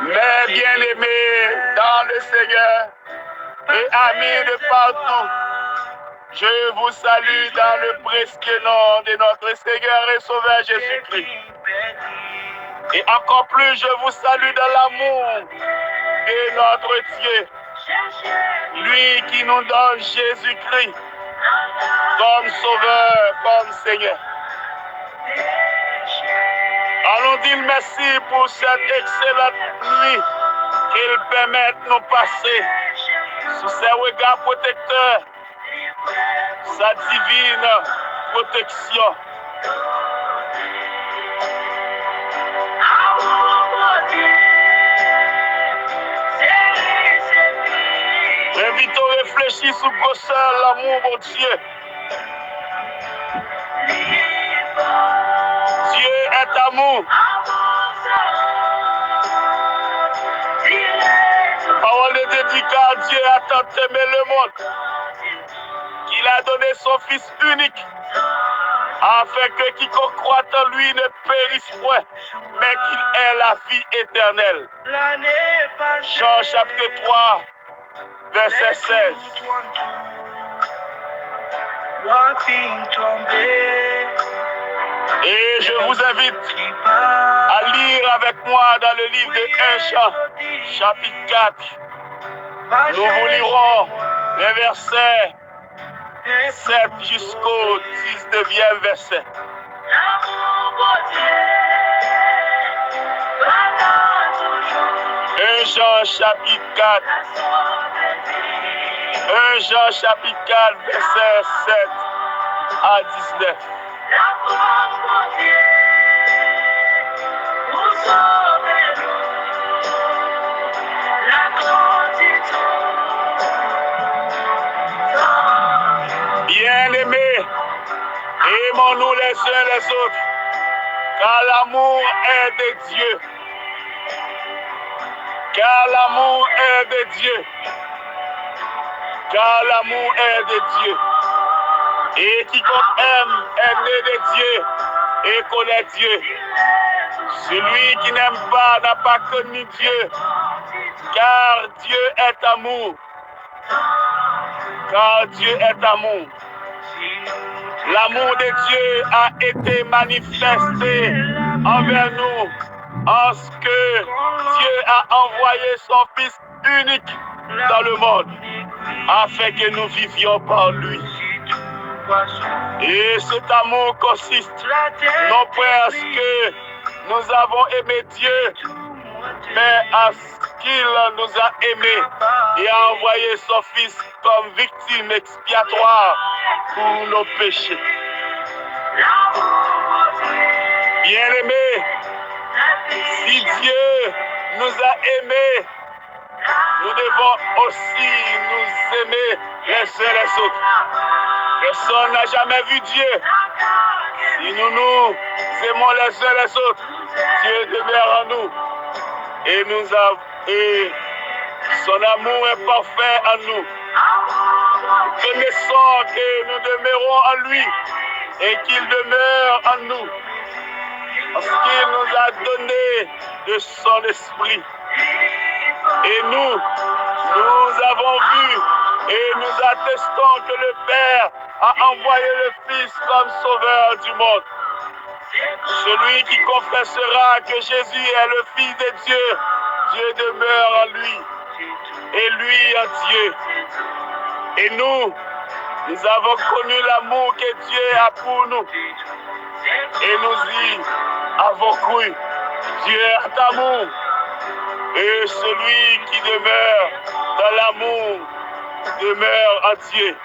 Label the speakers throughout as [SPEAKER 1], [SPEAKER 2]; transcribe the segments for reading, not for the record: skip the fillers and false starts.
[SPEAKER 1] Mes bien-aimés dans le Seigneur et amis de partout, je vous salue dans le précieux nom de notre Seigneur et Sauveur Jésus-Christ. Et encore plus, je vous salue dans l'amour de notre Dieu, lui qui nous donne Jésus-Christ comme Sauveur, comme Seigneur. Allons dire merci pour cette excellente nuit qu'il permet de nous passer sous ses regards protecteurs, sa divine protection. J'invite à réfléchir sur grosseur l'amour de Dieu. Dieu est amour. Parole de dédicace, Dieu a tant aimé le monde qu'il a donné son Fils unique afin que quiconque croit en lui ne périsse point, mais qu'il ait la vie éternelle. Jean chapitre 3, verset 16. Et je vous invite à lire avec moi dans le livre de 1 Jean, chapitre 4. Nous vous lirons les versets 7 jusqu'au 19e verset. 1 Jean chapitre 4. 1 Jean chapitre 4, verset 7 à 19. Bien-aimés, aimons-nous les uns les autres, car l'amour est de Dieu. Car l'amour est de Dieu. Car l'amour est de Dieu. Et quiconque aime est né de Dieu et connaît Dieu. Celui qui n'aime pas n'a pas connu Dieu, car Dieu est amour. Car Dieu est amour. L'amour de Dieu a été manifesté envers nous en ce que Dieu a envoyé son Fils unique dans le monde afin que nous vivions par lui. Et cet amour consiste non pas à ce que nous avons aimé Dieu, mais à ce qu'il nous a aimés et a envoyé son Fils comme victime expiatoire pour nos péchés. Bien-aimés, si Dieu nous a aimés, nous devons aussi nous aimer les uns les autres. Personne n'a jamais vu Dieu. Si nous nous aimons les uns les autres, Dieu demeure en nous. Et son amour est parfait en nous. Connaissons que nous demeurons en lui et qu'il demeure en nous. Parce qu'il nous a donné de son esprit. Et nous avons vu et nous attestons que le Père a envoyé le Fils comme sauveur du monde. Celui qui confessera que Jésus est le Fils de Dieu, Dieu demeure en lui et lui en Dieu. Et nous avons connu l'amour que Dieu a pour nous et nous y avons cru. Dieu est amour et celui qui demeure dans l'amour demeure en Dieu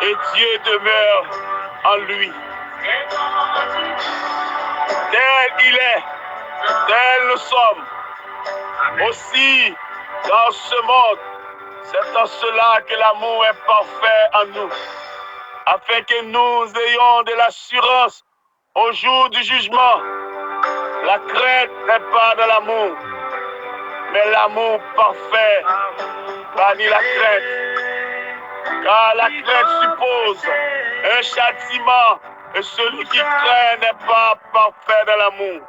[SPEAKER 1] et Dieu demeure en lui. Tel il est, tel nous sommes. Aussi, dans ce monde, c'est en cela que l'amour est parfait en nous, afin que nous ayons de l'assurance au jour du jugement. La crainte n'est pas de l'amour, mais l'amour parfait bannit la crainte. Car la crainte suppose un châtiment Et celui qui craint n'est pas parfait dans l'amour.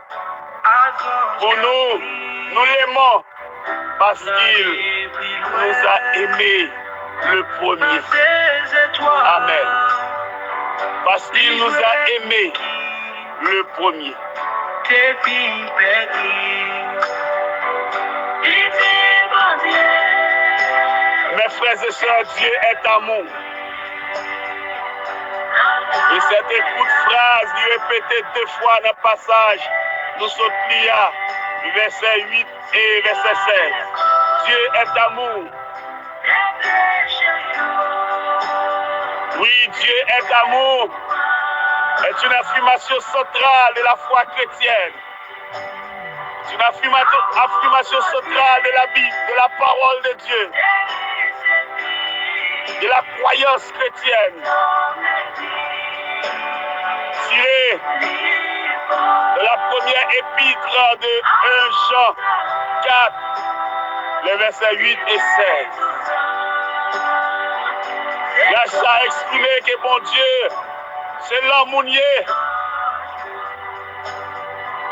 [SPEAKER 1] Pour nous, nous l'aimons parce qu'il nous a aimés le premier. Amen. Parce qu'il nous a aimés le premier. Mes frères et sœurs, Dieu est amour. Et cette écoute phrase, lui répétée 2 fois dans le passage, nous sommes là, verset 8 et verset 16. Dieu est amour. Oui, Dieu est amour. C'est une affirmation centrale de la foi chrétienne. C'est une affirmation centrale de la Bible, de la parole de Dieu, de la croyance chrétienne. Tirée de la première épître de 1 Jean 4, les versets 8 et 16. Là, ça a exprimé que bon Dieu, c'est l'amourier.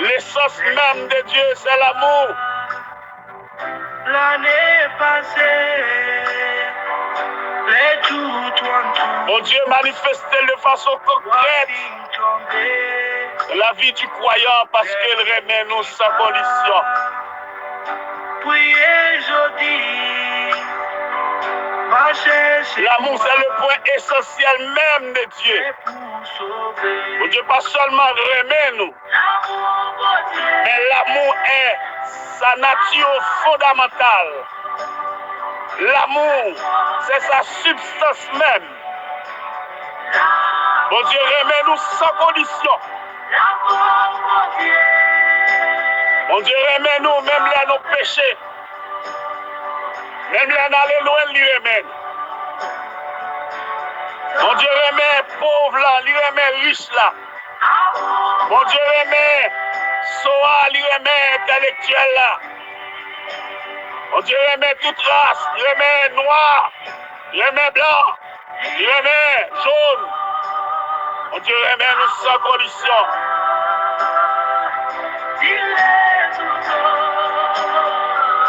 [SPEAKER 1] L'essence même de Dieu, c'est l'amour.
[SPEAKER 2] L'année passée, les tout.
[SPEAKER 1] Mon Dieu manifesté de façon concrète la vie du croyant parce qu'il remet nous sans condition. L'amour, c'est le point essentiel même de Dieu. Mon Dieu, pas seulement remet nous, mais l'amour est sa nature fondamentale. L'amour, c'est sa substance même. Mon Dieu, remet nous sans condition. Mon Dieu, remet nous même là nos péchés. Même là, d'aller loin, lui remet. Mon Dieu, remet pauvre là, lui remet riche là. Mon Dieu, remet soa, lui remet intellectuel là. Mon Dieu, remet toute race, lui remet noir, lui remet blanc, lui remet jaune. Mon Dieu, remet nous sans condition.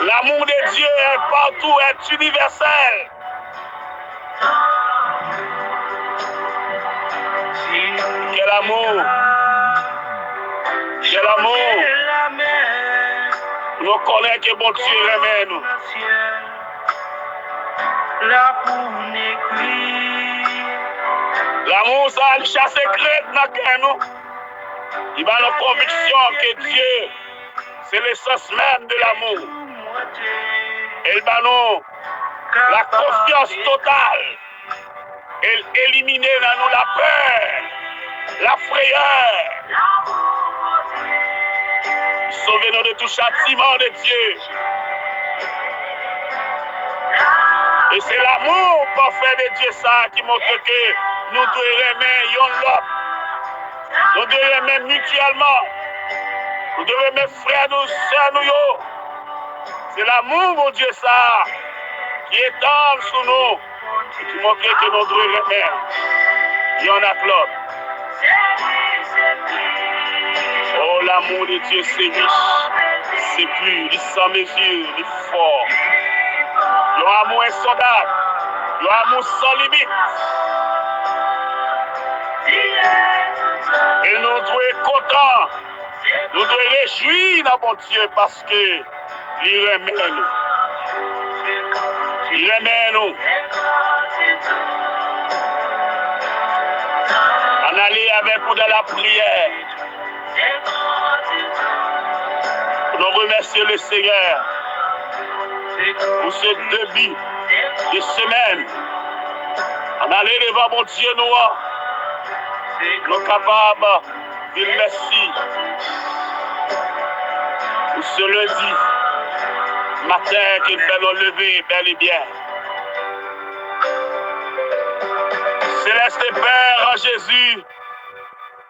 [SPEAKER 1] L'amour de Dieu est partout, est universel. Quel amour! Quel amour! Nous connaissons que bon Dieu remet nous. L'amour, ça a le chasse secrète dans nous. Il a la conviction que Dieu, c'est l'essence même de l'amour. Il a nous la confiance totale. Il élimine dans nous la peur, la frayeur. Sauvez-nous de tout châtiment de Dieu. Et c'est l'amour parfait de Dieu ça qui montre que nous devons aimer l'autre. Nous devons aimer mutuellement. Nous devons aimer frères, nous, sœurs, nous. C'est l'amour, mon Dieu, ça, qui étend sur nous et qui montre que nous devons aimer. Il y en a l'autre. Oh, l'amour de Dieu, c'est riche, c'est pur, il est sans mesure, il est fort. Il y a un amour insondable, il y a un amour sans limite. Et nous devons être contents, nous devons réjouir dans mon Dieu parce que il remet nous. Il remet nous. On allait avec vous dans la prière. Nous remercions le Seigneur pour ce début de semaine. On allait devant mon Dieu noir. Nous sommes capables de dire merci pour ce lundi matin qui fait nous lever bel et bien. Céleste Père en Jésus,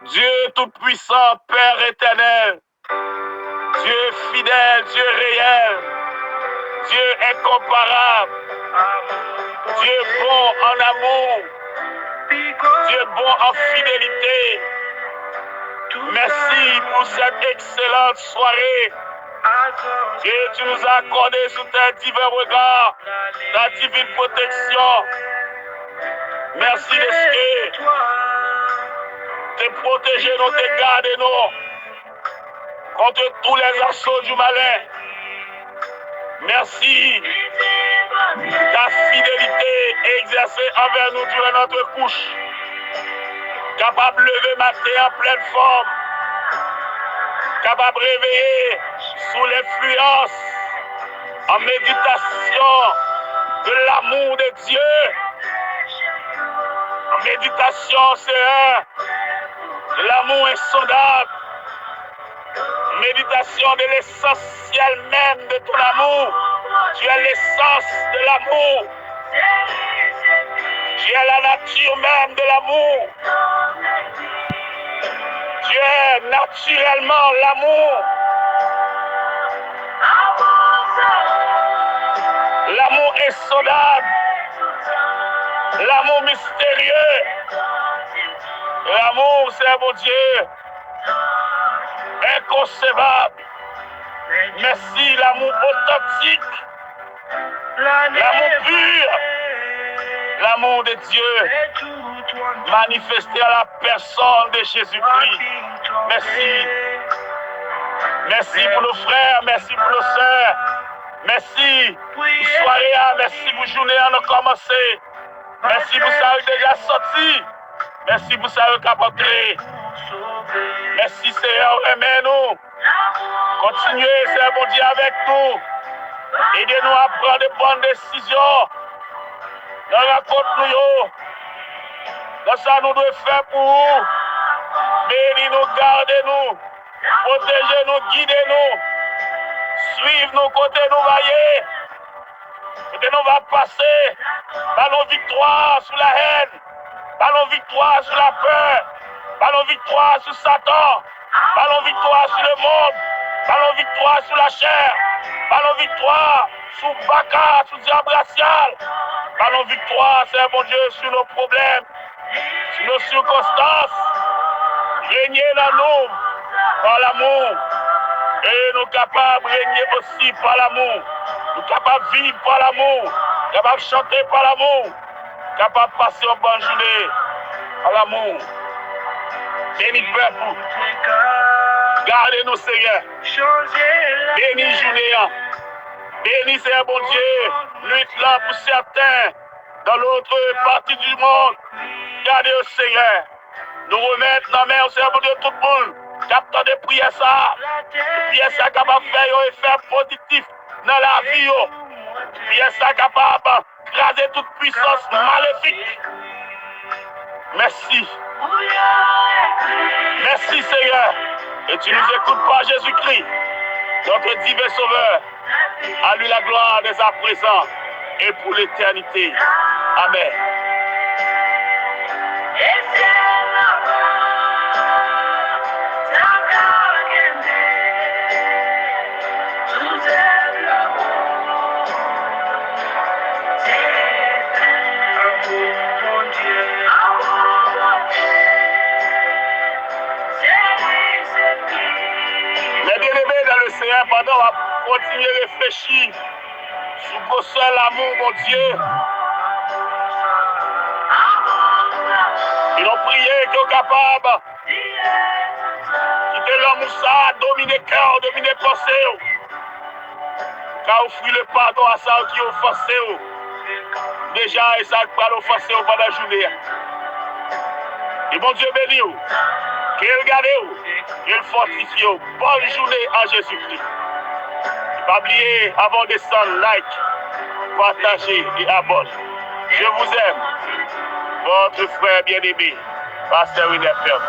[SPEAKER 1] Dieu tout-puissant, Père éternel, Dieu fidèle, Dieu réel, Dieu incomparable, Dieu bon en amour, Tu es bon en fidélité. Merci pour cette excellente soirée que tu nous as accordée sous tes divins regards, ta divine protection. Merci de ce que tu protégé nous, tu gardé nous contre tous les assauts du malin. Merci ta fidélité exercée envers nous durant notre couche. Capable de lever matin en pleine forme. Capable de réveiller sous l'influence, en méditation de l'amour de Dieu. En méditation, c'est de l'amour insondable. Méditation de l'essentiel même de ton amour. Tu es l'essence de l'amour. Tu es la nature même de l'amour. Tu es naturellement l'amour. L'amour insondable. L'amour mystérieux. L'amour, c'est mon Dieu. Inconcevable. Merci, l'amour authentique. L'amour pur. L'amour de Dieu manifesté à la personne de Jésus-Christ. Merci. Merci pour nos frères, merci pour nos sœurs. Merci pour soirée, merci pour journée à nous commencer. Merci pour ça qui est déjà sorti. Merci pour ça qui est apporté. Merci Seigneur, aimez-nous. Continuez, Seigneur mon Dieu, avec nous. Aidez-nous à prendre de bonnes décisions. Nous raconte-nous. Dans ça, nous devons faire pour vous. Bénis-nous, gardez-nous. Protégez-nous, guidez-nous. Suivez-nous côté nous voyez. Côté nous va passer. Par nos victoires sur la haine. Par nos victoires sur la peur. Par nos victoires sur Satan. Par nos victoires sur le monde. Par nos victoires sur la chair. Par nos victoires sur Baka, sur diable racial. Par nos victoires, c'est mon Dieu, sur nos problèmes, sur nos circonstances. Régnez dans nous par l'amour. Et nous capables de régner aussi par l'amour. Nous capables de vivre par l'amour. Capables de chanter par l'amour. Capables de passer une bonne journée par l'amour. Bénis le peuple. Gardez-nous, Seigneur. Bénis journée. Bénis, Seigneur, bon Dieu. Lutte là pour certains dans l'autre partie du monde. Gardez au Seigneur. Nous remettre dans la main au Seigneur, bon Dieu, tout le monde. Capteur de prière ça. Prière ça capable de faire un effet positif dans la vie. Prière ça capable d'écraser toute puissance maléfique. Merci. Merci Seigneur. Et tu nous écoutes par Jésus-Christ, notre divin Sauveur. À lui la gloire dès à présent et pour l'éternité. Amen. Mes bien-aimés dans le Seigneur, pendant on va continuer à réfléchir sur vos seul l'amour, mon Dieu. Ils ont prié qu'ils sont capables quitter l'homme où ça, dominer le cœur, dominer les pensées. Car offrir le pardon à ça qui ont offensé. Déjà, et ça va l'offenser pendant la journée. Et mon Dieu béni, qu'il garde, qu'il fortifie. Bonne journée à Jésus-Christ. Pas oublier, avant de descendre, like, partager et abonner. Je vous aime. Votre frère bien-aimé, Pasteur Winner Ferme.